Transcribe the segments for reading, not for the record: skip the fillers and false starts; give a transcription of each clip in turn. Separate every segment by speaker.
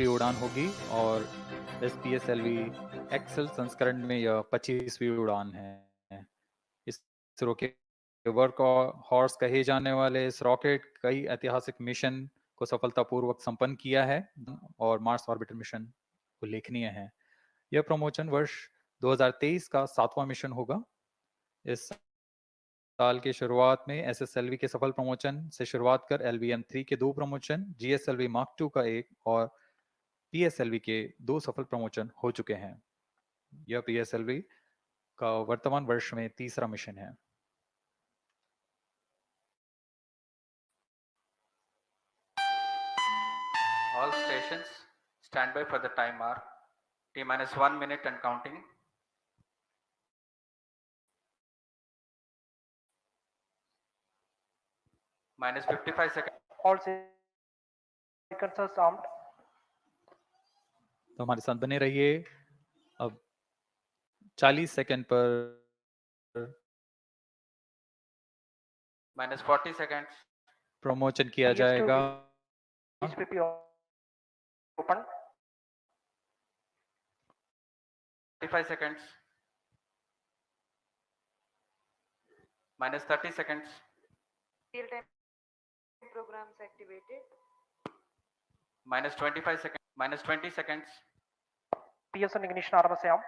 Speaker 1: 25वीं उड़ान होगी और इस PSLV एक्सेल संस्करण में यह 25वीं उड़ान है। इसरो के वर्क हॉर्स कहे जाने वाले इस रॉकेट कई ऐतिहासिक मिशन को सफलतापूर्वक संपन्न किया है और मार्स ऑर्बिटर मिशन उल्लेखनीय है। यह प्रमोशन वर्ष 2023 का 7वां मिशन होगा। इस साल की शुरुआत में SSLV के सफल प्रमोशन से शुरुआत कर LVM-3 के 2 प्रमोशन, GSLV Mark II का 1 और PSLV के 2 सफल प्रमोशन हो चुके हैं। यह PSLV का वर्तमान वर्ष में तीसरा मिशन है।
Speaker 2: All stations stand by for the time mark. T-1 minute and counting. Minus 55 seconds.
Speaker 3: All seconds are armed.
Speaker 1: तो हमारे साथ बने रहिए। अब 40 सेकंड पर
Speaker 2: Minus 40 seconds.
Speaker 1: प्रमोशन किया जाएगा।
Speaker 3: Open.
Speaker 2: 35 seconds. Minus 30 seconds.
Speaker 4: Real-time programs activated.
Speaker 2: Minus 25 seconds. Minus 20 seconds.
Speaker 3: PSN ignition arm se arm.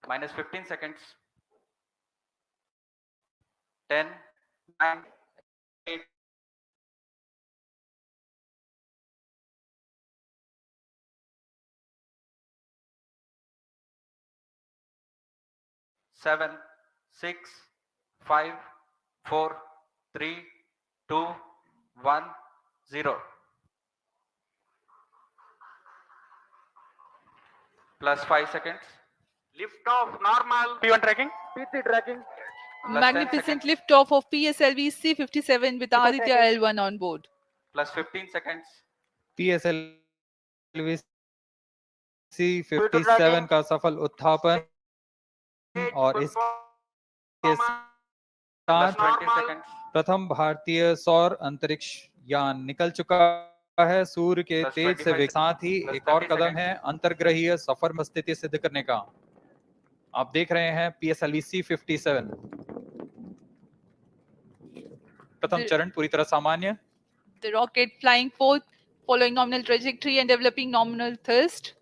Speaker 2: Minus 15 seconds. 10, 9, 8. Seven, 6, 5, 4, 3, 2, 1, 0. Plus 5 seconds. Lift off normal.
Speaker 3: P1 tracking.
Speaker 4: P3 tracking.
Speaker 5: Magnificent lift-off of PSLV-C57 with Aditya-L1 on board.
Speaker 2: Plus 15 seconds.
Speaker 1: PSLV-C57 का सफल उत्थापन और इसके साथ प्रथम भारतीय सौर अंतरिक्ष यान निकल चुका है। सूर्य के तेज से साथ ही एक और कदम है अंतर्ग्रहीय सफर में स्थिति सिद्ध करने का। आप देख रहे हैं PSLV-C57 प्रथम चरण पूरी तरह सामान्य।
Speaker 5: The rocket flying forth, following nominal trajectory and developing nominal thrust.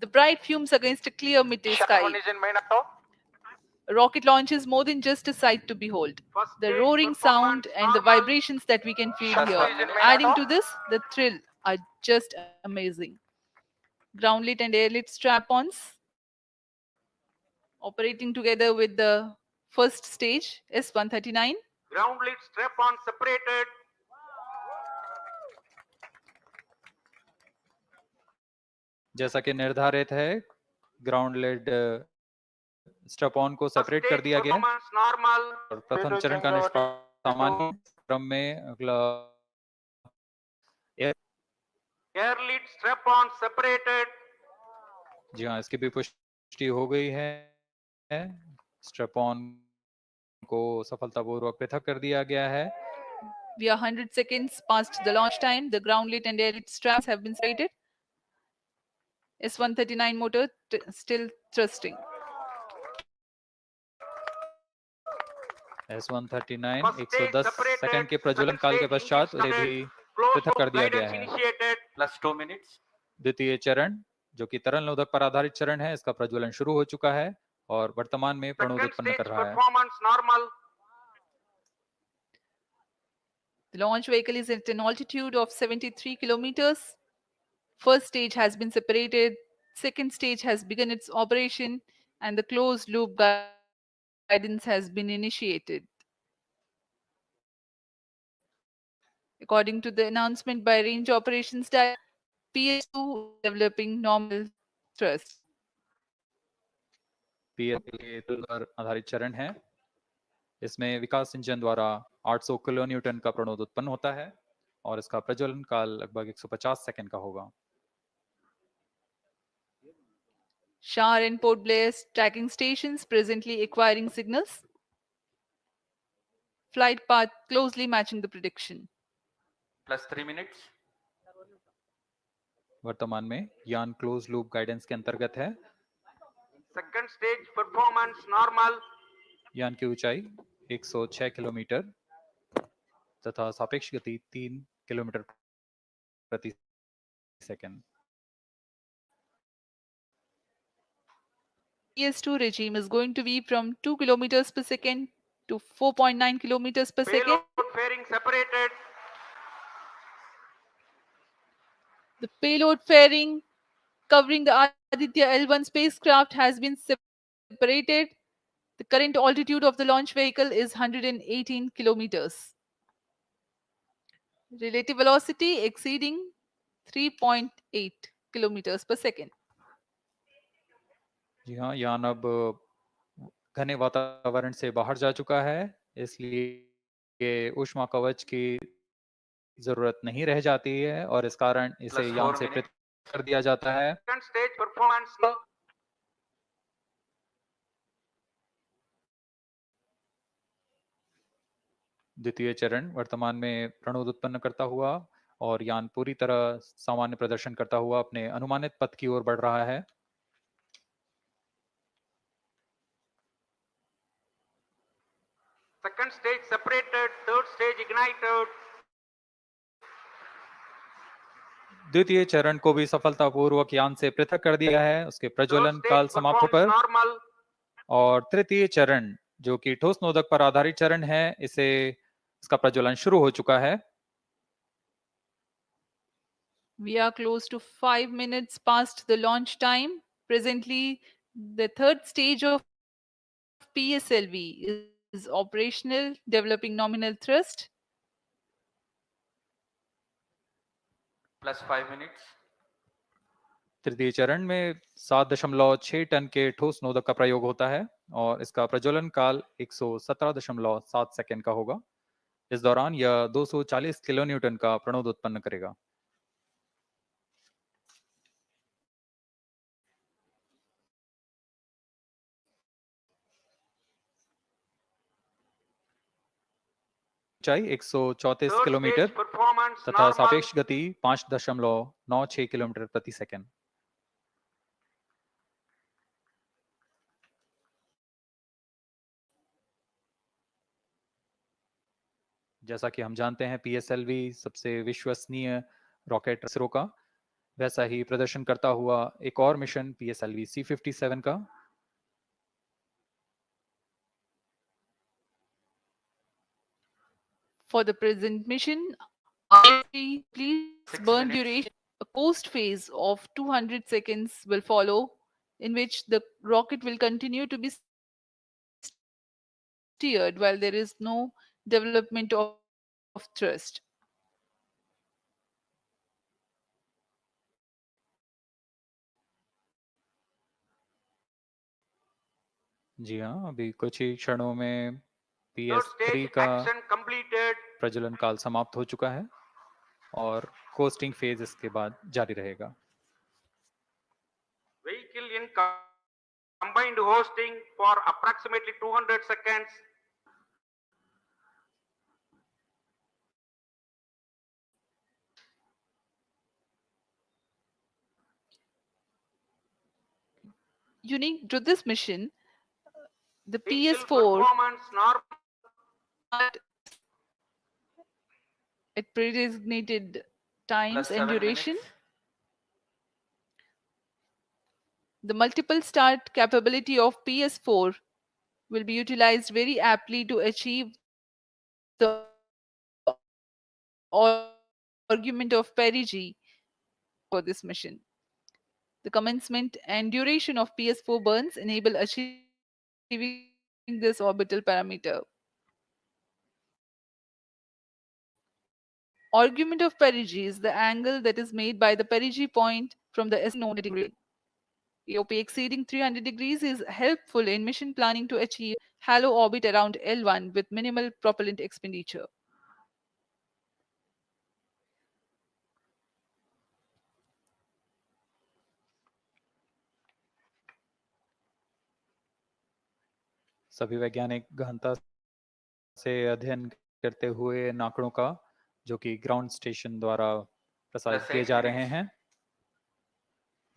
Speaker 5: The bright fumes against a clear midday sky. Rocket launch is more than just a sight to behold. The roaring sound and the vibrations that we can feel here. Adding to this, the thrill are just amazing. Ground-lit and air-lit strap-ons operating together with the first stage, S139.
Speaker 2: Ground-lit strap-on separated.
Speaker 1: जैसा कि निर्धारित है, ground lead strap-on को separate कर दिया गया है और प्रथम चरण का निष्पादन सामान्य क्रम में अगला
Speaker 2: air lead strap on separated.
Speaker 1: जी हाँ, इसकी भी पुष्टि हो गई है। स्ट्रैप ऑन को सफलतापूर्वक पृथक कर दिया गया है।
Speaker 5: We are 100 seconds past the launch time. The ground lit and air lit straps have been separated. S139 motor still thrusting.
Speaker 1: S139 110 second के प्रज्वलन काल के पश्चात उसे भी पृथक कर दिया गया है।
Speaker 2: Plus 2 minutes.
Speaker 1: द्वितीय चरण जो कि तरल नोदक पर आधारित चरण है, इसका प्रज्वलन शुरू हो चुका है और वर्तमान में प्रणोद उत्पन्न कर रहा है।
Speaker 5: The launch vehicle is at an altitude of 73 kilometers. First stage has been separated. Second stage has begun its operation and the closed loop guidance has been initiated. According to the announcement by Range Operations Director, PS2 developing normal thrust.
Speaker 1: PS पर आधारित चरण है। इसमें विकास engine द्वारा 800 kilo Newton का प्रणोद उत्पन्न होता है और इसका प्रज्वलन काल लगभग 150 सेकंड का होगा।
Speaker 5: SHAR and Port Blair tracking stations presently acquiring signals. Flight path closely matching the prediction.
Speaker 2: Plus 3 minutes.
Speaker 1: वर्तमान में यान क्लोज लूप गाइडेंस के अंतर्गत है।
Speaker 6: Second stage performance normal.
Speaker 1: यान की ऊंचाई 106 किलोमीटर तथा सापेक्ष गति 3 किलोमीटर प्रति second.
Speaker 5: PS2 regime is going to be from 2 kilometers per second to 4.9 kilometers per second.
Speaker 6: Payload fairing separated.
Speaker 5: The payload fairing covering the Aditya-L1 spacecraft has been separated. The current altitude of the launch vehicle is 118 kilometers. Relative velocity exceeding 3.8 kilometers per second.
Speaker 1: जी हाँ, यान अब घने वातावरण से बाहर जा चुका है, इसलिए ऊष्मा कवच की जरूरत नहीं रह जाती है और इस कारण इसे
Speaker 2: Plus
Speaker 1: यान
Speaker 2: 4
Speaker 1: से
Speaker 2: minutes.
Speaker 1: पृथक कर दिया जाता है।
Speaker 6: Second stage performance slow.
Speaker 1: द्वितीय चरण वर्तमान में प्रणोद उत्पन्न करता हुआ और यान पूरी तरह सामान्य प्रदर्शन करता हुआ अपने अनुमानित पथ की ओर बढ़ रहा है।
Speaker 6: Second stage separated. Third stage ignited.
Speaker 1: द्वितीय चरण को भी सफलतापूर्वक यान से पृथक कर दिया है, उसके
Speaker 6: Third
Speaker 1: प्रज्वलन
Speaker 6: stage
Speaker 1: काल समाप्त
Speaker 6: performs
Speaker 1: होकर।
Speaker 6: normal.
Speaker 1: और तृतीय चरण जो कि ठोस नोदक पर आधारित चरण है, इसका प्रज्वलन शुरू हो चुका है।
Speaker 5: We are close to 5 minutes past the launch time. Presently, the third stage of PSLV is operational, developing nominal thrust.
Speaker 2: Plus 5 minutes.
Speaker 1: तृतीय चरण में 7.6 टन के ठोस नोदक का प्रयोग होता है और इसका प्रज्वलन काल 117.7 सेकंड का होगा। इस दौरान यह 240 किलो न्यूटन का प्रणोद उत्पन्न करेगा। ऊंचाई 134
Speaker 6: Third
Speaker 1: किलोमीटर
Speaker 6: stage performance
Speaker 1: तथा
Speaker 6: normal.
Speaker 1: सापेक्ष गति 5.96 किलोमीटर प्रति सेकंड। जैसा कि हम जानते हैं, PSLV सबसे विश्वसनीय रॉकेट इसरो का, वैसा ही प्रदर्शन करता हुआ एक और मिशन PSLV-C57 का।
Speaker 5: For the present mission, please
Speaker 2: 6
Speaker 5: burn
Speaker 2: minutes.
Speaker 5: duration. A coast phase of 200 seconds will follow, in which the rocket will continue to be steered while there is no development of thrust.
Speaker 1: जी हाँ, अभी कुछ ही क्षणों में
Speaker 6: Third
Speaker 1: PS3
Speaker 6: stage
Speaker 1: का
Speaker 6: action completed.
Speaker 1: प्रज्वलन काल समाप्त हो चुका है और कोस्टिंग फेज इसके बाद जारी रहेगा।
Speaker 6: Vehicle in combined hosting for approximately 200 seconds.
Speaker 5: Unique to this mission, the
Speaker 6: Vehicle
Speaker 5: PS4
Speaker 6: performance normal.
Speaker 5: at pre-designated times
Speaker 2: Plus
Speaker 5: and
Speaker 2: 7
Speaker 5: duration.
Speaker 2: minutes.
Speaker 5: The multiple start capability of PS4 will be utilized very aptly to achieve the argument of perigee for this mission. The commencement and duration of PS4 burns enable achieving this orbital parameter. Argument of perigee is the angle that is made by the perigee point from the known degree. AOP exceeding 300 degrees is helpful in mission planning to achieve halo orbit around L1 with minimal propellant expenditure.
Speaker 1: सभी वैज्ञानिक गहनता से अध्ययन करते हुए इन आंकड़ों का, जो कि ग्राउंड स्टेशन द्वारा प्रसारित
Speaker 2: Plus
Speaker 1: किए
Speaker 2: 8
Speaker 1: जा रहे
Speaker 2: minutes.
Speaker 1: हैं।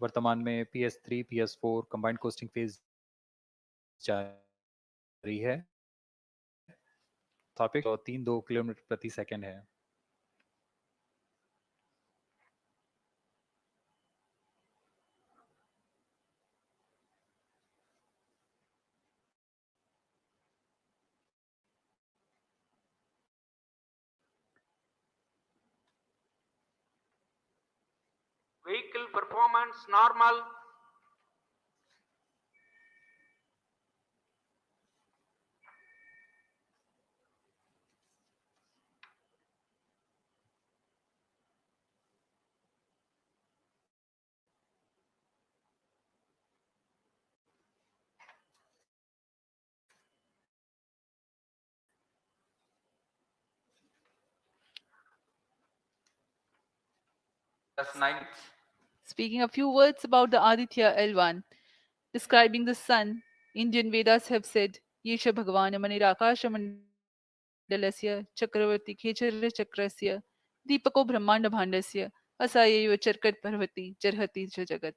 Speaker 1: वर्तमान में PS3 PS4 combined costing phase जारी है। टॉपिक 3.2 किलोमीटर प्रति सेकंड है।
Speaker 6: Vehicle performance normal.
Speaker 2: Plus 9.
Speaker 5: Speaking a few words about the Aditya-L1, describing the sun, Indian Vedas have said, Yesha Bhagavan Manirakasha Mandalasya Chakravarti Khechara Chakrasya Deepako Brahmanda Bhandasya Asayayo Charkat Parvati Jarhati Jagat.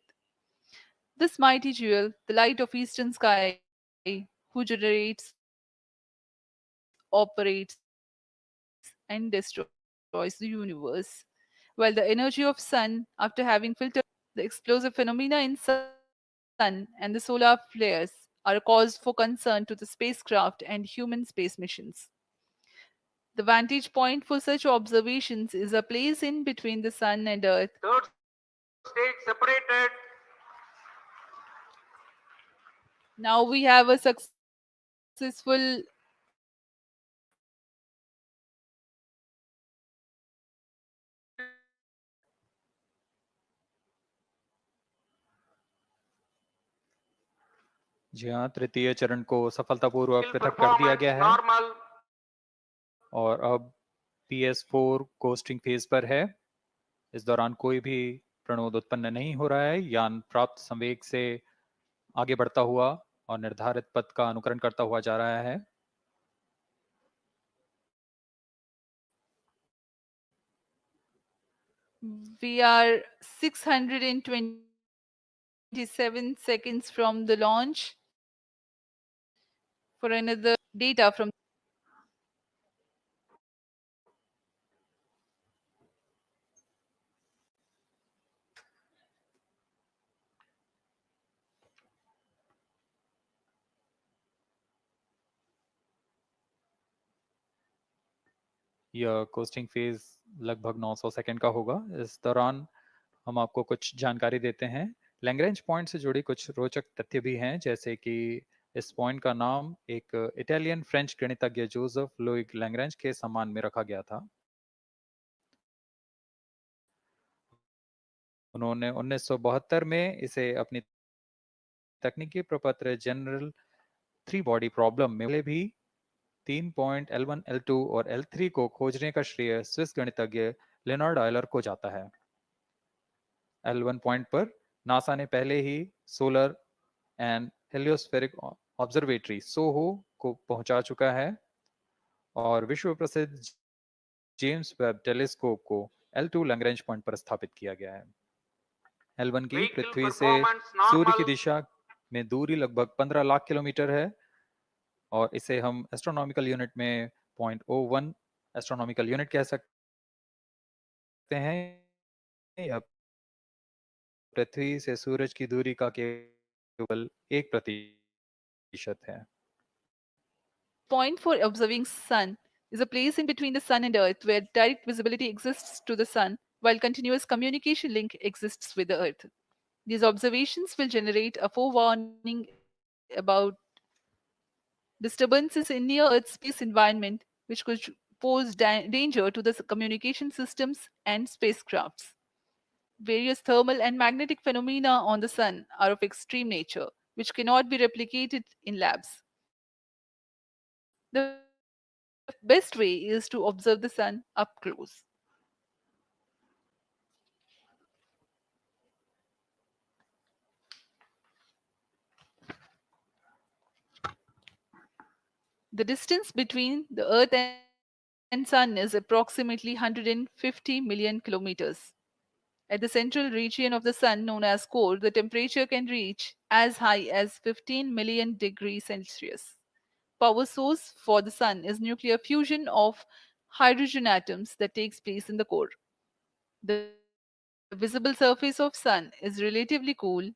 Speaker 5: This mighty jewel, the light of eastern sky, who generates, operates, and destroys the universe, while the energy of sun, after having filtered the explosive phenomena in sun and the solar flares, are a cause for concern to the spacecraft and human space missions. The vantage point for such observations is a place in between the sun and earth.
Speaker 6: Third stage separated.
Speaker 5: Now we have a successful
Speaker 1: जी हाँ, तृतीय चरण को सफलतापूर्वक
Speaker 6: Vehicle
Speaker 1: पृथक कर दिया
Speaker 6: performance
Speaker 1: गया है
Speaker 6: normal.
Speaker 1: और अब PS4 कोस्टिंग फेज पर है। इस दौरान कोई भी प्रणोद उत्पन्न नहीं हो रहा है। यान प्राप्त संवेग से आगे बढ़ता हुआ और निर्धारित पथ का अनुकरण करता हुआ जा रहा है।
Speaker 5: We are 627 seconds from the launch. For another data from
Speaker 1: यह कोस्टिंग फेज लगभग 900 सेकंड का होगा। इस दौरान हम आपको कुछ जानकारी देते हैं। लैग्रेंज पॉइंट से जुड़ी कुछ रोचक तथ्य भी हैं, जैसे कि इस पॉइंट का नाम एक इटालियन फ्रेंच गणितज्ञ जोसेफ लुइग लैग्रेंज के सम्मान में रखा गया था। उन्होंने 1972 में इसे अपनी तकनीकी प्रपत्र जनरल 3 बॉडी प्रॉब्लम में पहले भी 3 पॉइंट L1, L2 और L3 को खोजने का श्रेय स्विस गणितज्ञ लियोनार्ड ऑयलर को जाता है। L1 पॉइंट पर नासा ने पहले ही सोलर एंड हेलियोस्फेरिक ऑब्जर्वेटरी सोहो को पहुंचा चुका है और विश्व प्रसिद्ध जेम्स वेब टेलीस्कोप को L2 लैग्रेंज पॉइंट पर स्थापित किया गया है। L1 की
Speaker 6: Vehicle
Speaker 1: पृथ्वी से
Speaker 6: performance
Speaker 1: सूर्य की
Speaker 6: normal.
Speaker 1: दिशा में दूरी लगभग 15 लाख किलोमीटर है और इसे हम एस्ट्रोनॉमिकल यूनिट में 0.01 एस्ट्रोनॉमिकल यूनिट कह सकते हैं। यह पृथ्वी से सूरज की दूरी का केवल 1% है।
Speaker 5: point for observing sun is a place in between the sun and earth where direct visibility exists to the sun while continuous communication link exists with the earth. These observations will generate a forewarning about disturbances in near earth space environment which could pose danger to the communication systems and spacecrafts. Various thermal and magnetic phenomena on the sun are of extreme nature, which cannot be replicated in labs. The best way is to observe the sun up close. The distance between the Earth and Sun is approximately 150 million kilometers. At the central region of the Sun, known as core, the temperature can reach as high as 15 million degrees Celsius. Power source for the Sun is nuclear fusion of hydrogen atoms that takes place in the core. The visible surface of Sun is relatively cool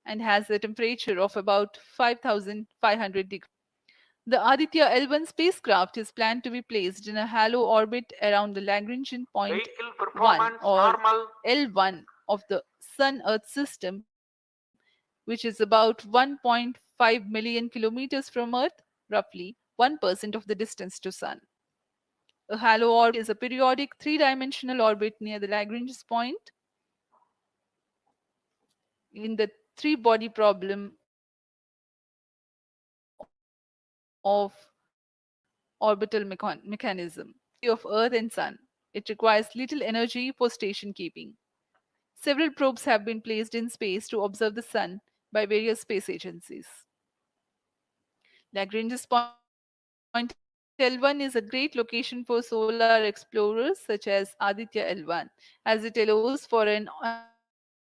Speaker 5: and has a temperature of about 5,500 degrees. The Aditya-L1 spacecraft is planned to be placed in a halo orbit around the Lagrangian point
Speaker 6: Vehicle
Speaker 5: 1
Speaker 6: performance
Speaker 5: or
Speaker 6: normal.
Speaker 5: L1 of the Sun-Earth system, which is about 1.5 million kilometers from Earth, roughly 1% of the distance to Sun. A halo orbit is a periodic three-dimensional orbit near the Lagrange point in the three-body problem of orbital mechanism of Earth and Sun. It requires little energy for station keeping. Several probes have been placed in space to observe the Sun by various space agencies. Lagrange's point L1 is a great location for solar explorers such as Aditya-L1, as it allows for an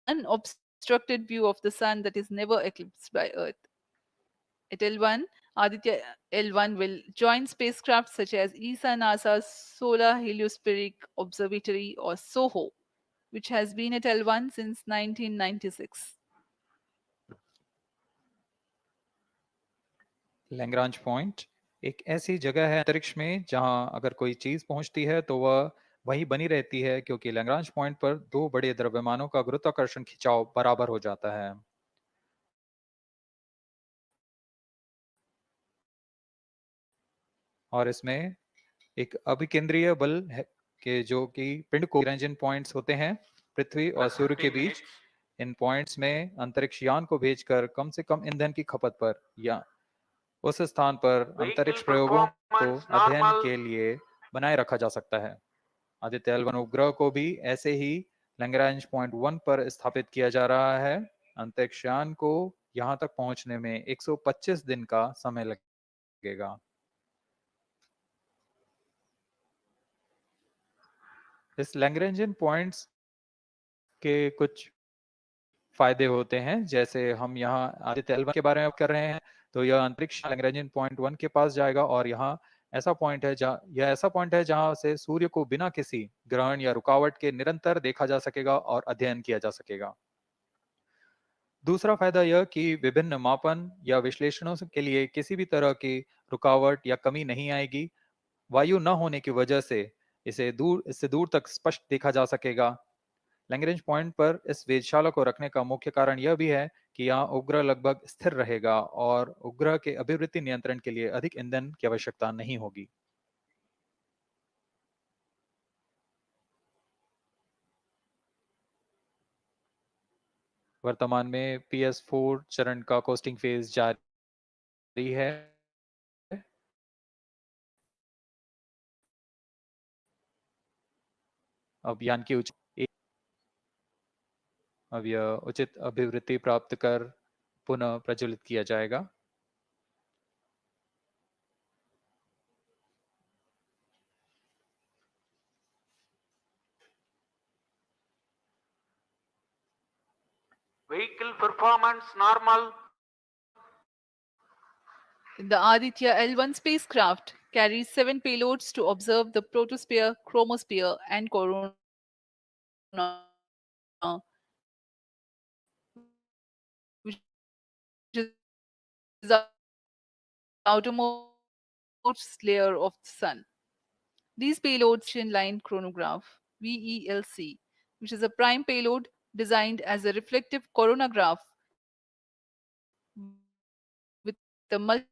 Speaker 5: unobstructed view of the Sun that is never eclipsed by Earth. At L1, Aditya-L1 will join spacecraft such as ESA-NASA's Solar Heliospheric Observatory or SOHO, which has been at L1 since 1996.
Speaker 1: Lagrange point एक ऐसी जगह है अंतरिक्ष में जहां अगर कोई चीज पहुंचती है तो वह वहीं बनी रहती है, क्योंकि लैग्रांज पॉइंट पर दो बड़े द्रव्यमानों का गुरुत्वाकर्षण खिंचाव बराबर हो जाता है। और इसमें एक अभिकेंद्रीय बल है कि जो कि पिंड को लैग्रांजियन पॉइंट्स होते हैं पृथ्वी और सूर्य के बीच। इन पॉइंट्स में अंतरिक्ष यान को भेजकर कम से कम ईंधन की खपत पर या उस स्थान पर अंतरिक्ष प्रयोगों को अध्ययन के लिए बनाए रखा जा सकता है। आदित्य-L1 उपग्रह को भी ऐसे ही लैग्रांज पॉइंट 1 पर स्थापित किया जा रहा है। अंतरिक्ष यान को यहां तक पहुंचने में 125 दिन का समय लगेगा। इस लैग्रेंजियन पॉइंट्स के कुछ फायदे होते हैं, जैसे हम यहाँ आदित्य-L1 के बारे में कर रहे हैं तो यह अंतरिक्ष लैग्रेंजियन पॉइंट 1 के पास जाएगा और यहाँ ऐसा पॉइंट है जहाँ से सूर्य को बिना किसी ग्रहण या रुकावट के निरंतर देखा जा सकेगा और अध्ययन किया जा सकेगा। दूसरा फायदा यह कि विभिन्न मापन या विश्लेषणों के लिए किसी भी तरह की रुकावट या कमी नहीं आएगी। वायु न होने की वजह से इससे दूर तक स्पष्ट देखा जा सकेगा। लैग्रेंज पॉइंट पर इस वेधशाला को रखने का मुख्य कारण यह भी है कि यहाँ उपग्रह लगभग स्थिर रहेगा और उपग्रह के अभिवृत्ति नियंत्रण के लिए अधिक ईंधन की आवश्यकता नहीं होगी। वर्तमान में PS4 चरण का कोस्टिंग फेज जारी है। अब यान की अब यह उचित अभिवृत्ति प्राप्त कर पुनः प्रज्वलित किया जाएगा।
Speaker 6: Vehicle performance normal.
Speaker 5: The Aditya-L1 spacecraft carries 7 payloads to observe the protosphere, chromosphere, and corona, which is the outermost layer of the Sun. These payloads inline chronograph VELC, which is a prime payload designed as a reflective coronagraph with a multi-slit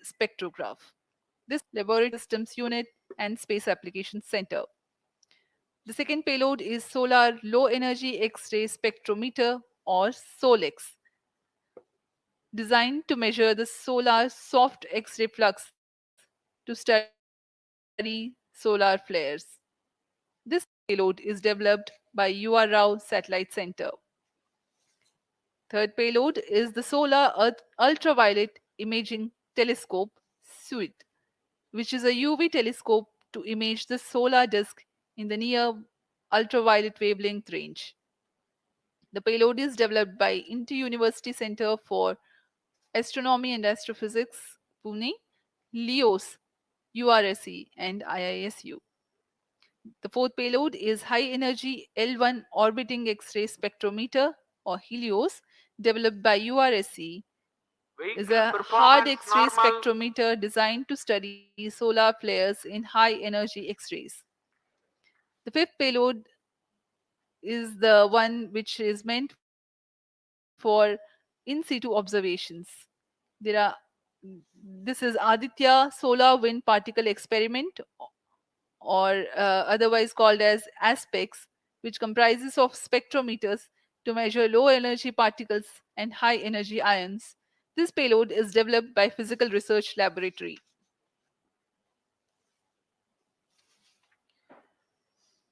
Speaker 5: spectrograph. This laboratory systems unit and space applications center. The second payload is solar low energy X-ray spectrometer or SOLEX, designed to measure the solar soft X-ray flux to study solar flares. This payload is developed by UR Rao Satellite Center. Third payload is the Solar Earth Ultraviolet Imaging Telescope SUIT, which is a UV telescope to image the solar disk in the near ultraviolet wavelength range. The payload is developed by Inter-University Center for Astronomy and Astrophysics, Pune, LEOS, URSE, and IISU. The fourth payload is High Energy L1 Orbiting X-ray Spectrometer, or HELIOS, developed by URSE, is
Speaker 6: Vehicle
Speaker 5: a hard
Speaker 6: performance
Speaker 5: X-ray
Speaker 6: normal.
Speaker 5: spectrometer designed to study solar flares in high energy X-rays. The fifth payload is the one which is meant for in situ observations. There are this is Aditya Solar Wind Particle Experiment, or otherwise called as ASPECS, which comprises of spectrometers to measure low energy particles and high energy ions. This payload is developed by Physical Research Laboratory.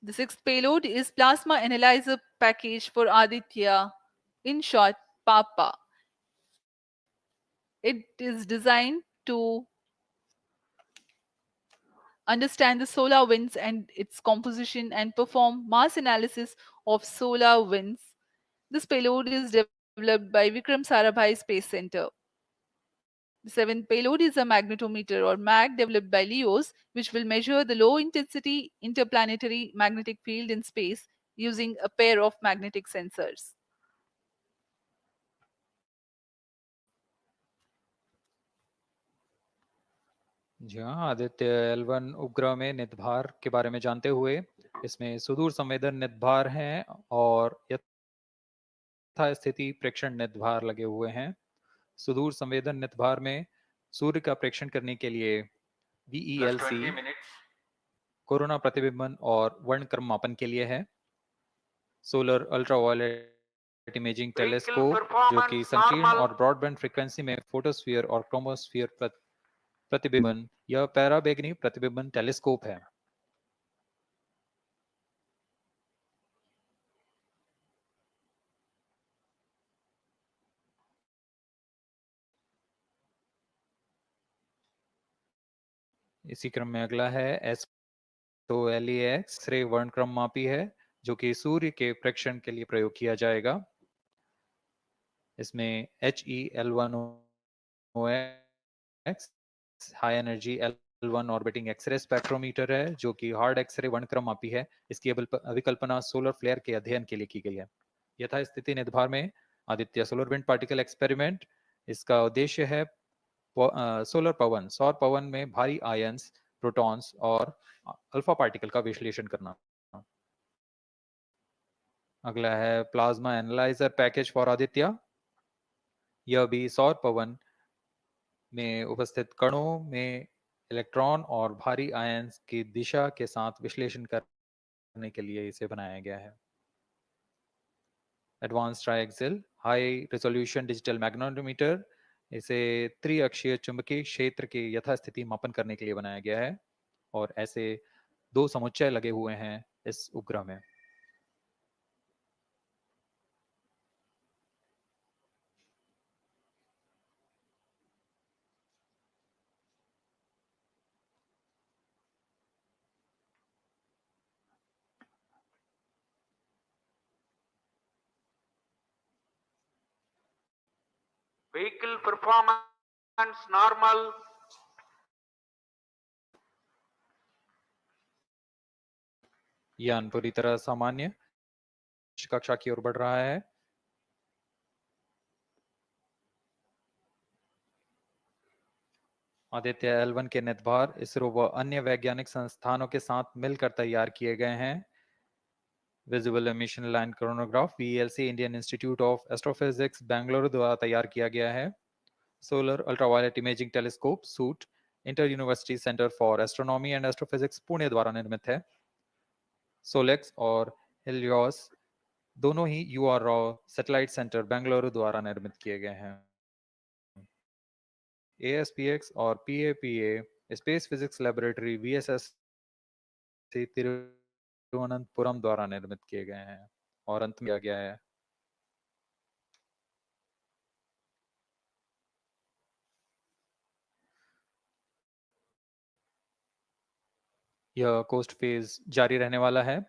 Speaker 5: The sixth payload is Plasma Analyzer Package for Aditya, in short, PAPA. It is designed to understand the solar winds and its composition and perform mass analysis of solar winds. This payload is developed by Vikram Sarabhai Space Center. The seventh payload is a magnetometer, or MAG, developed by LEOS, which will measure the low intensity interplanetary magnetic field in space using a pair of magnetic sensors.
Speaker 1: जी हाँ, Aditya L1 उपग्रह में निदभार के बारे में जानते हुए, इसमें सुदूर संवेदन निदभार हैं और यथास्थिति प्रेक्षण निदभार लगे हुए हैं। सुदूर संवेदन निदभार में सूर्य का प्रेक्षण करने के लिए
Speaker 2: Plus 20
Speaker 1: VELC
Speaker 2: minutes.
Speaker 1: कोरोना प्रतिबिंबन और वर्णक्रम मापन के लिए है। Solar ultraviolet imaging
Speaker 6: Vehicle
Speaker 1: telescope, जो
Speaker 6: performance
Speaker 1: कि संकीर्ण
Speaker 6: normal.
Speaker 1: और ब्रॉडबैंड फ्रीक्वेंसी में फोटोस्फीयर और क्रोमोस्फीयर प्रतिबिंबन यह पैराबैंगनी प्रतिबिंबन टेलीस्कोप है। इसी क्रम में अगला है SOLEX रे वर्णक्रम मापी है, जो कि सूर्य के प्रेक्षण के लिए प्रयोग किया जाएगा। इसमें HEL1OX high energy L1 orbiting x-ray spectrometer है, जो कि हार्ड एक्सरे वर्णक्रम मापी है। इसकी अभिकल्पना सोलर फ्लेयर के अध्ययन के लिए की गई है। यथास्थिति निदभार में Aditya solar wind particle experiment, इसका उद्देश्य है सोलर पवन, सौर पवन में भारी आयंस, प्रोटॉन्स और अल्फा पार्टिकल का विश्लेषण करना। अगला है plasma analyser package for Aditya. यह भी सौर पवन में उपस्थित कणों में इलेक्ट्रॉन और भारी आयंस की दिशा के साथ विश्लेषण करने के लिए इसे बनाया गया है। Advance triaxial high resolution digital magnetometer, इसे त्रिअक्षीय चुंबकीय क्षेत्र के यथास्थिति मापन करने के लिए बनाया गया है और ऐसे 2 समुच्चय लगे हुए हैं इस उपग्रह में।
Speaker 6: Vehicle performance normal.
Speaker 1: यान पूरी तरह सामान्य कक्षा की ओर बढ़ रहा है। आदित्य L1 के निदभार इसरो व अन्य वैज्ञानिक संस्थानों के साथ मिलकर तैयार किए गए हैं। Visible emission line chronograph VLC Indian institute of astrophysics Bengaluru द्वारा तैयार किया गया है। Solar ultraviolet imaging telescope suit inter university centre for astronomy and astrophysics Pune द्वारा निर्मित है। सोलेक्स और हेलियोस दोनों ही UR सैटेलाइट सेंटर बेंगलुरु द्वारा निर्मित किए गए हैं। ASPX और PAPA space physics laboratory VSS Thiruvananthapuram द्वारा निर्मित किए गए हैं और अंत में किया गया है। यह कोस्ट फेज जारी रहने वाला है।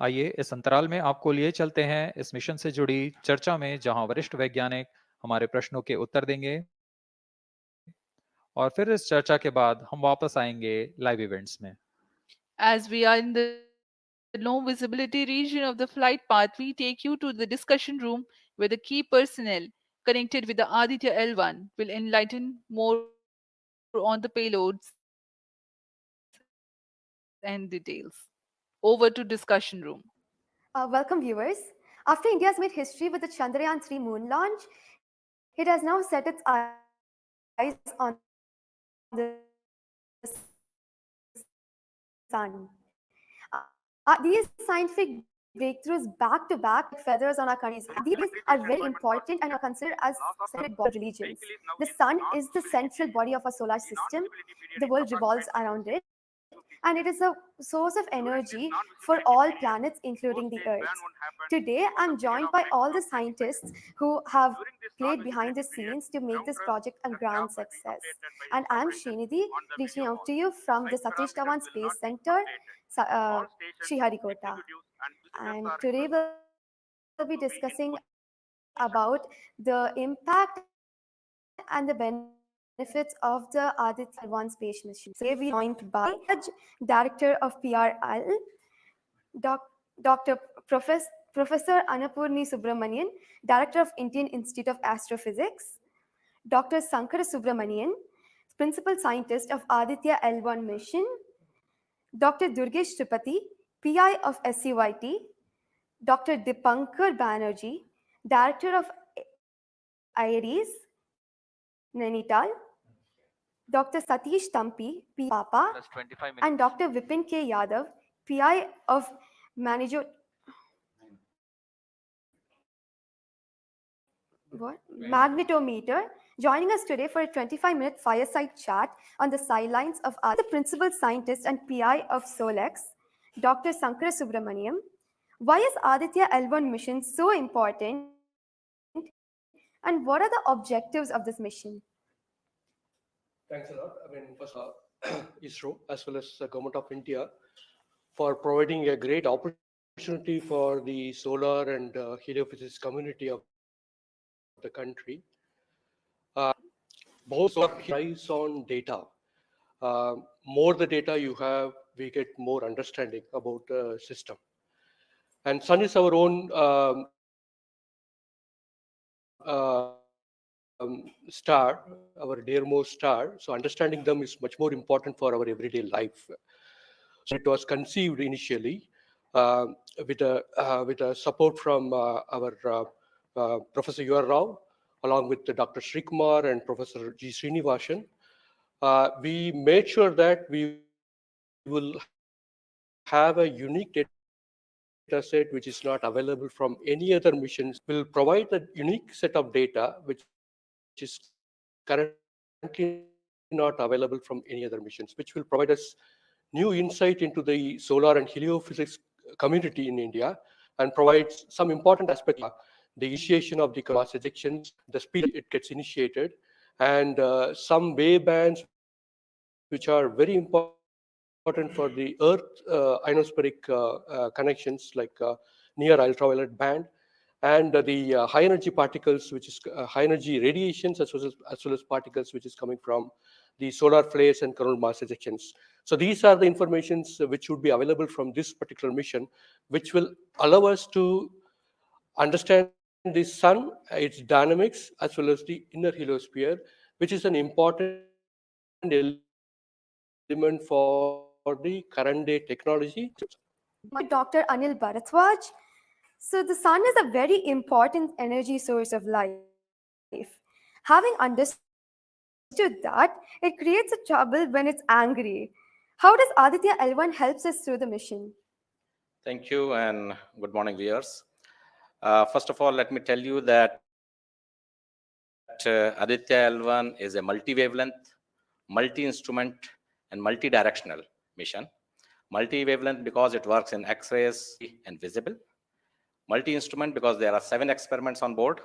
Speaker 1: आइए इस अंतराल में आपको लिए चलते हैं इस मिशन से जुड़ी चर्चा में, जहां वरिष्ठ वैज्ञानिक हमारे प्रश्नों के उत्तर देंगे और फिर इस चर्चा के बाद हम वापस आएंगे लाइव इवेंट्स में।
Speaker 5: As we are in the low visibility region of the flight path, we take you to the discussion room where the key personnel connected with the Aditya-L1 will enlighten more on the payloads and details. Over to discussion room.
Speaker 7: Welcome, viewers. After India's made history with the Chandrayaan 3 moon launch, it has now set its eyes on the sun. These scientific breakthroughs back to back like feathers on our country's hat. These are very important and are considered as sacred religions. The sun is the central body of our solar system. The world revolves around it, and it is a source of energy for all planets, including the Earth. Today, I'm joined by all the scientists who have played behind the scenes to make this project a grand success. And I'm Srinidhi, reaching out to you from the Satish Dhawan Space Center, Sriharikota. And today we'll be discussing about the impact and the benefits of the Aditya-L1 space mission. So today we are joined by Director of PRL, Dr. Professor Annapurni Subramanian, Director of Indian Institute of Astrophysics, Dr. Sankara Subramanian, Principal Scientist of Aditya-L1 mission, Dr. Durgesh Tripathi, PI of SCYT, Dr. Dipankar Banerjee, Director of IRIS, Nainital, Dr. Satish Thampi, Papa,
Speaker 2: Plus 25 minutes.
Speaker 7: and Dr. Vipin K. Yadav, PI of magnetometer, joining us today for a 25-minute fireside chat on the sidelines of the principal scientist and PI of SOLEX, Dr. Sankara Subramaniam. Why is Aditya-L1 mission so important, and what are the objectives of this mission?
Speaker 8: Thanks a lot. First, ISRO as well as the Government of India for providing a great opportunity for the solar and heliophysics community of the country. Both relies on data. More the data you have, we get more understanding about the system. And Sun is our own star, our dearmost star. So understanding them is much more important for our everyday life. So it was conceived initially with a support from our Professor U.R. Rao, along with Dr. Srikumar and Professor G. Srinivasan. We made sure that we will have a unique data set which is not available from any other missions. Will provide a unique set of data which is currently not available from any other missions, which will provide us new insight into the solar and heliophysics community in India and provides some important aspects, the initiation of the mass ejections, the speed it gets initiated, and some wavebands which are very important for the Earth ionospheric connections like near ultraviolet band, and the high energy particles, which is high energy radiations as well as particles which is coming from the solar flares and coronal mass ejections. So these are the informations which would be available from this particular mission, which will allow us to understand the sun, its dynamics, as well as the inner heliosphere, which is an important element for the current day technology.
Speaker 7: Dr. Anil Bharadwaj. So the sun is a very important energy source of life. Having understood that, it creates a trouble when it's angry. How does Aditya-L1 helps us through the mission?
Speaker 9: Thank you and good morning, viewers. First of all, let me tell you that Aditya-L1 is a multi-wavelength, multi-instrument, and multi-directional mission. Multi-wavelength because it works in X-rays and visible. Multi-instrument because there are 7 experiments on board.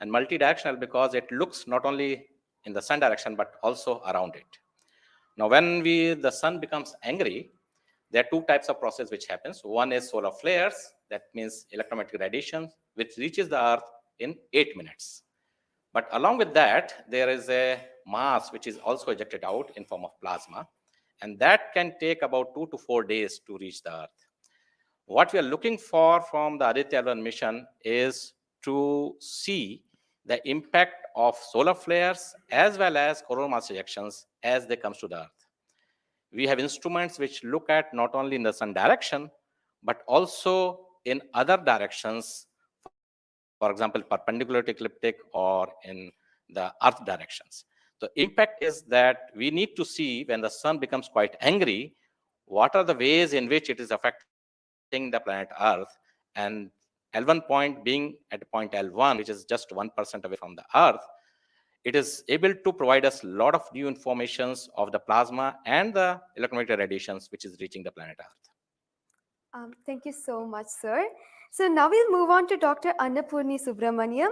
Speaker 9: And multi-directional because it looks not only in the sun direction, but also around it. Now, when the sun becomes angry, There are two types of process which happens. One is solar flares, that means electromagnetic radiation, which reaches the Earth in 8 minutes. But along with that, there is a mass which is also ejected out in form of plasma, and that can take about 2 to 4 days to reach the Earth. What we are looking for from the Aditya-L1 mission is to see the impact of solar flares as well as coronal mass ejections as they come to the Earth. We have instruments which look at not only in the sun direction, but also in other directions, for example, perpendicular to ecliptic or in the Earth directions. The impact is that we need to see when the sun becomes quite angry, what are the ways in which it is affecting the planet Earth, and L1 point being at point L1, which is just 1% away from the Earth, it is able to provide us a lot of new informations of the plasma and the electromagnetic radiations which is reaching the planet Earth.
Speaker 7: Thank you so much, sir. So now we'll move on to Dr. Annapurni Subramaniam.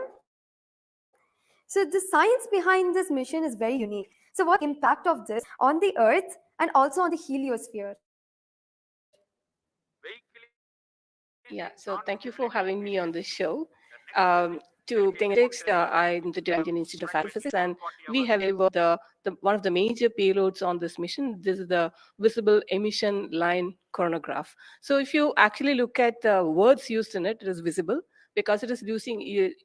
Speaker 7: So the science behind this mission is very unique. So what impact of this on the Earth and also on the heliosphere?
Speaker 10: Yeah, so thank you for having me on this show. To context, I'm the Director of the Institute of Astrophysics, and we have delivered one of the major payloads on this mission. This is the visible emission line coronagraph. So if you actually look at the words used in it, it is visible because it is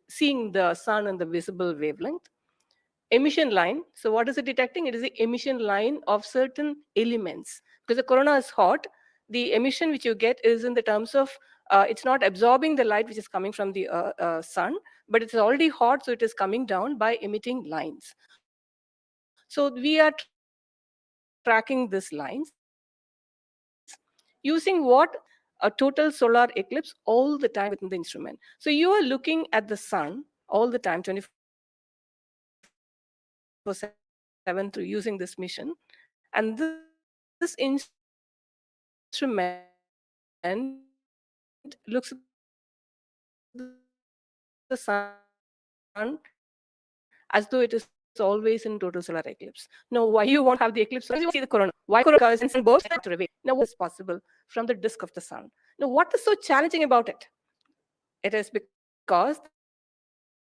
Speaker 10: seeing the sun in the visible wavelength. Emission line, so what is it detecting? It is the emission line of certain elements. Because the corona is hot, the emission which you get is in the terms of, it's not absorbing the light which is coming from the sun, but it's already hot, so it is coming down by emitting lines. So we are tracking these lines using what? A total solar eclipse all the time within the instrument. So you are looking at the sun all the time, 24/7 through using this mission. And this instrument looks at the sun as though it is always in total solar eclipse. Now, why you want to have the eclipse? You want to see the corona. Why corona? Because the sun bursts away. Now, what is possible from the disk of the sun? Now, what is so challenging about it? It is because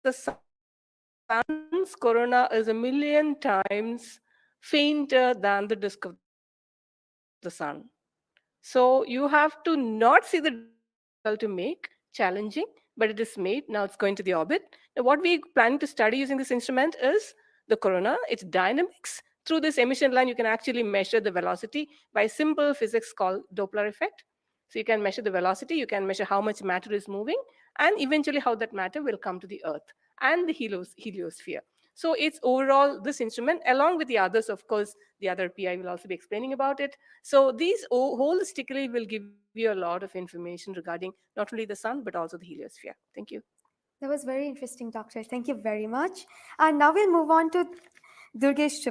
Speaker 10: the sun's corona is 1,000,000 times fainter than the disk of the sun. So you have to not see the to make challenging, but it is made. Now it's going to the orbit. Now what we plan to study using this instrument is the corona, its dynamics. Through this emission line, you can actually measure the velocity by simple physics called Doppler effect. So you can measure the velocity, you can measure how much matter is moving, and eventually how that matter will come to the Earth and the heliosphere. So it's overall this instrument, along with the others, of course, the other PI will also be explaining about it. So these holistically will give you a lot of information regarding not only the sun, but also the heliosphere. Thank you.
Speaker 7: That was very interesting, Doctor. Thank you very much. And now we'll move on to Durgesh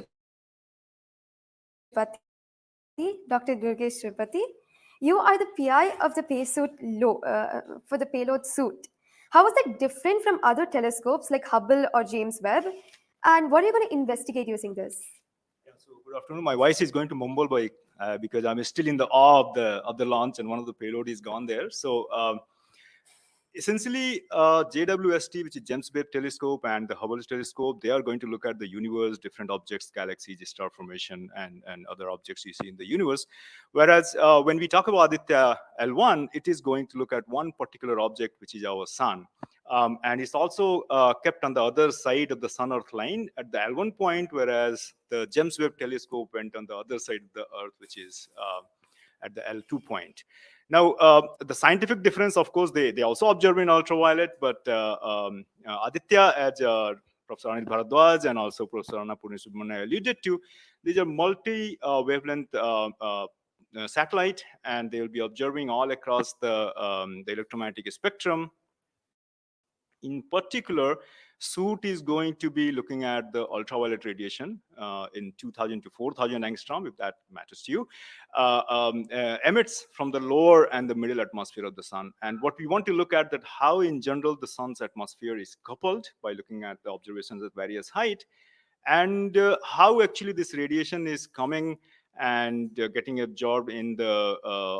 Speaker 7: Tripati. Dr. Durgesh Tripati, you are the PI of the for the payload suit. How is that different from other telescopes like Hubble or James Webb? And what are you going to investigate using this?
Speaker 11: Yeah, so good afternoon. My voice is going to mumble because I'm still in the awe of the launch, and one of the payload is gone there. So essentially, JWST, which is James Webb Telescope, and the Hubble Telescope, they are going to look at the universe, different objects, galaxies, star formation, and other objects you see in the universe. Whereas when we talk about Aditya-L1, it is going to look at one particular object, which is our sun. And it's also kept on the other side of the Sun-Earth line at the L1 point, whereas the James Webb Telescope went on the other side of the Earth, which is at the L2 point. Now, the scientific difference, of course, they also observe in ultraviolet, but Aditya, as Professor Anil Bharadwaj and also Professor Annapurni Subramaniam alluded to, these are multi-wavelength satellite, and they will be observing all across the electromagnetic spectrum. In particular, suit is going to be looking at the ultraviolet radiation in 2000 to 4000 angstrom, if that matters to you, emits from the lower and the middle atmosphere of the sun. And what we want to look at that how in general the sun's atmosphere is coupled by looking at the observations at various height, and how actually this radiation is coming and getting absorbed in the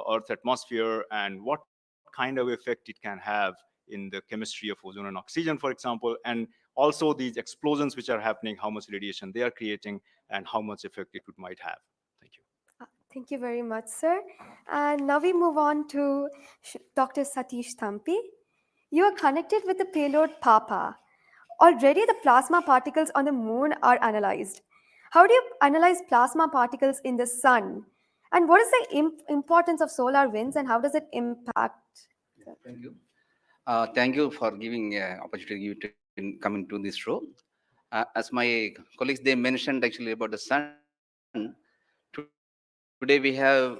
Speaker 11: Earth's atmosphere, and what kind of effect it can have in the chemistry of ozone and oxygen, for example, and also these explosions which are happening, how much radiation they are creating, and how much effect it might have. Thank you.
Speaker 7: Thank you very much, sir. And now we move on to Dr. Satish Thampi. You are connected with the payload PAPA. Already the plasma particles on the moon are analyzed. How do you analyze plasma particles in the sun? And what is the importance of solar winds and how does it impact?
Speaker 12: Thank you. Thank you for giving opportunity to come into this show. As my colleagues, they mentioned actually about the sun. Today we have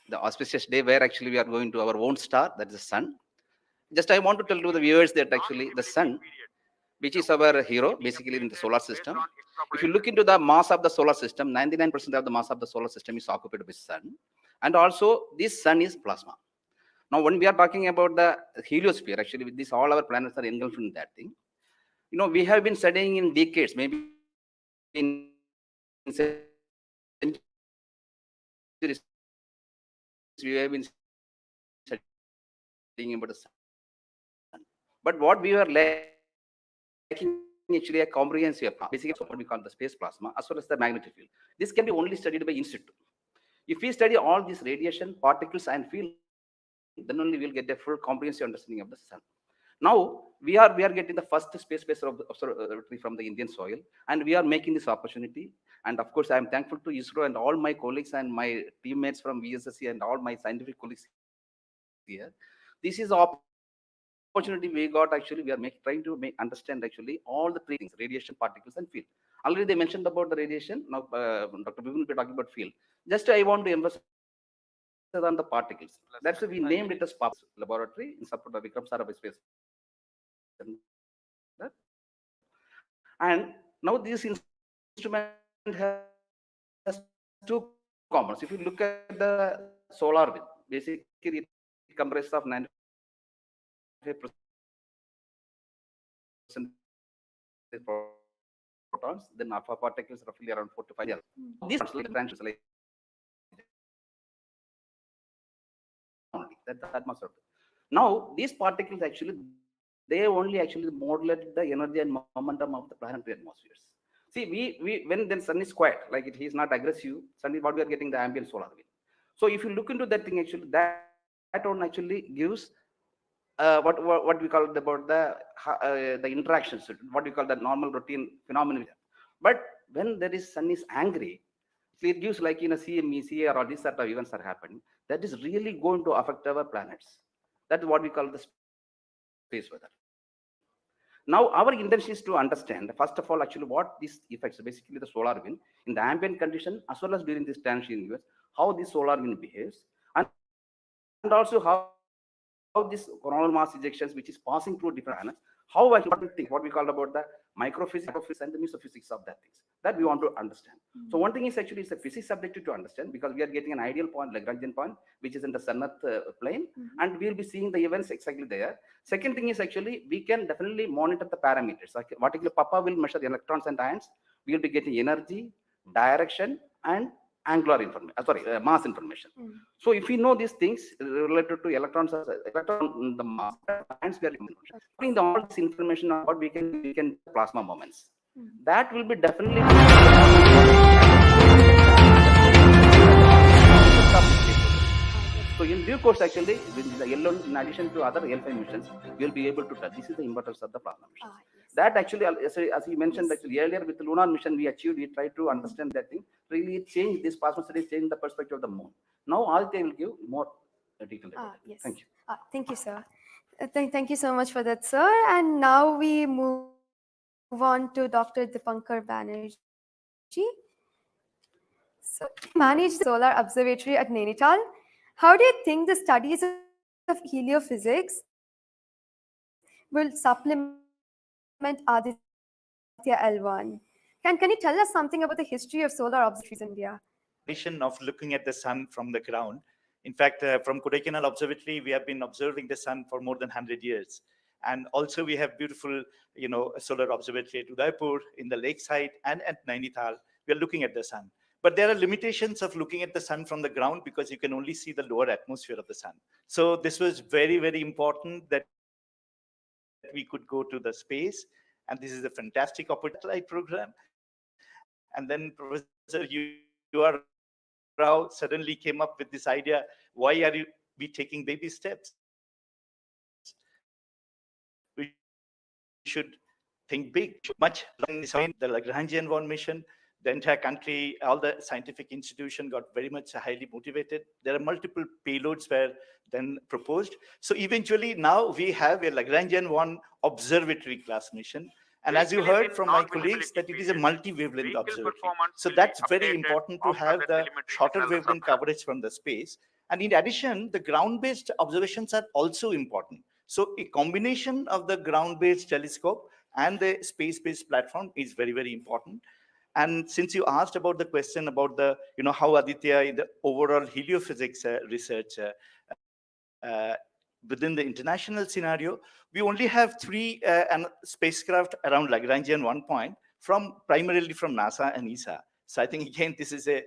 Speaker 12: the auspicious day where actually we are going to our own star, that is the sun. Just I want to tell to the viewers that actually the sun, which is our hero, basically in the solar system. If you look into the mass of the solar system, 99% of the mass of the solar system is occupied by sun. And also this sun is plasma. Now, when we are talking about the heliosphere, actually with this, all our planets are engulfed in that thing. You know, we have been studying in decades, maybe in centuries, we have been studying about the sun. But what we were lacking actually a comprehensive, basically what we call the space plasma, as well as the magnetic field. This can be only studied by in situ. If we study all this radiation, particles, and field, then only we'll get a full comprehensive understanding of the sun. Now we are getting the first space-based observatory from the Indian soil, and we are making this opportunity. And of course, I am thankful to ISRO and all my colleagues and my teammates from VSSC and all my scientific colleagues here. This is opportunity we got. Actually, we are trying to understand actually all the three things: radiation, particles, and field. Already they mentioned about the radiation. Now Dr. Bibin will be talking about field. Just I want to emphasize on the particles. That's why we named it as PAPA laboratory in support of Vikram Sarabhai Space Center. And now this instrument has two components. If you look at the solar wind, basically it comprises of 95% protons, then alpha particles roughly around 4 to 5. These branches like that the atmosphere. Now these particles actually they only actually modulate the energy and momentum of the planetary atmospheres. See, we when the sun is quiet, like he is not aggressive, sun is what we are getting the ambient solar wind. So if you look into that thing, actually that one actually gives what we call about the interactions, what we call the normal routine phenomenon. But when there is sun is angry, so it gives like in a CME, CAR, or these sort of events are happening. That is really going to affect our planets. That is what we call the space weather. Now, our intention is to understand, first of all, actually what these effects, basically the solar wind, in the ambient condition, as well as during this transition universe, how this solar wind behaves, and also how this coronal mass ejections, which is passing through different planets, how important thing, what we call about the microphysics and the mesophysics of that things, that we want to understand. So one thing is actually it's a physics subjective to understand, because we are getting an ideal point, Lagrangian point, which is in the sun-earth plane, and we will be seeing the events exactly there. Second thing is actually we can definitely monitor the parameters. Like particularly Papa will measure the electrons and ions. We will be getting energy, direction, and angular information, mass information. So if we know these things related to electrons, the mass, ions, we are putting all this information on what we can plasma moments. That will be definitely so in due course, actually, with the L1, in addition to other L5 missions, we will be able to touch. This is the importance of the plasma mission. That actually, as you mentioned, actually earlier with the lunar mission, we tried to understand that thing. Really, it changed this plasma studies, changed the perspective of the moon. Now, Aditya will give more detail.
Speaker 7: Yes.
Speaker 12: Thank you.
Speaker 7: Thank you, sir. Thank you so much for that, sir. And now we move on to Dr. Dipankar Banerjee. So, manage the solar observatory at Nainital. How do you think the studies of heliophysics will supplement Aditya-L1? Can you tell us something about the history of solar observatories in India?
Speaker 13: Of looking at the sun from the ground. In fact, from Kodaikanal Observatory, we have been observing the sun for more than 100 years. And also we have beautiful, solar observatory at Udaipur, in the lakeside, and at Nainital. We are looking at the sun. But there are limitations of looking at the sun from the ground because you can only see the lower atmosphere of the sun. So this was very, very important that we could go to the space. And this is a fantastic opportunity program. And then Professor U.R. Rao suddenly came up with this idea, why are we taking baby steps? We should think big, much. The Lagrangian mission, the entire country, all the scientific institution got very much highly motivated. There are multiple payloads were then proposed. So eventually now we have a Lagrangian 1 observatory class mission. And as you heard from my colleagues, that it is a multi-wavelength observatory. So that's very important to have the shorter wavelength coverage from the space. And in addition, the ground-based observations are also important. So a combination of the ground-based telescope and the space-based platform is very, very important. And since you asked about the question about the, how Aditya in the overall heliophysics research within the international scenario, we only have 3 spacecraft around Lagrangian 1 point primarily from NASA and ESA. So I think again, this is a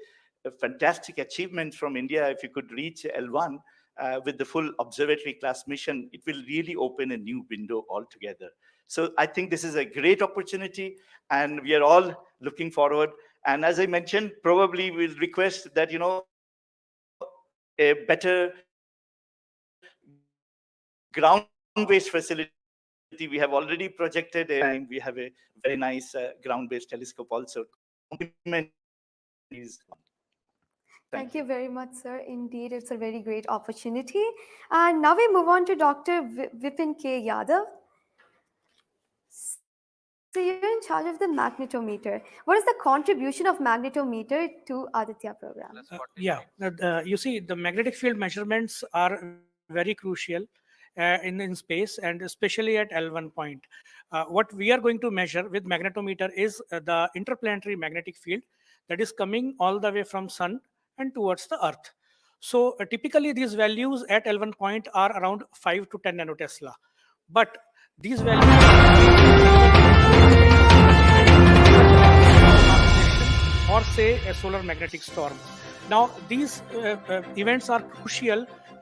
Speaker 13: fantastic achievement from India. If you could reach L1 with the full observatory class mission, it will really open a new window altogether. So I think this is a great opportunity and we are all looking forward. And as I mentioned, probably we'll request that, a better ground-based facility. We have already projected and we have a very nice ground-based telescope also.
Speaker 7: Thank you very much, sir. Indeed, it's a very great opportunity. And now we move on to Dr. Vipin K. Yadav. So you're in charge of the magnetometer. What is the contribution of magnetometer to Aditya program?
Speaker 14: You see, the magnetic field measurements are very crucial in space and especially at L1 point. What we are going to measure with magnetometer is the interplanetary magnetic field that is coming all the way from sun and towards the earth. So typically these values at L1 point are around 5 to 10 nanotesla. But these values or say a solar magnetic storm. Now these events are crucial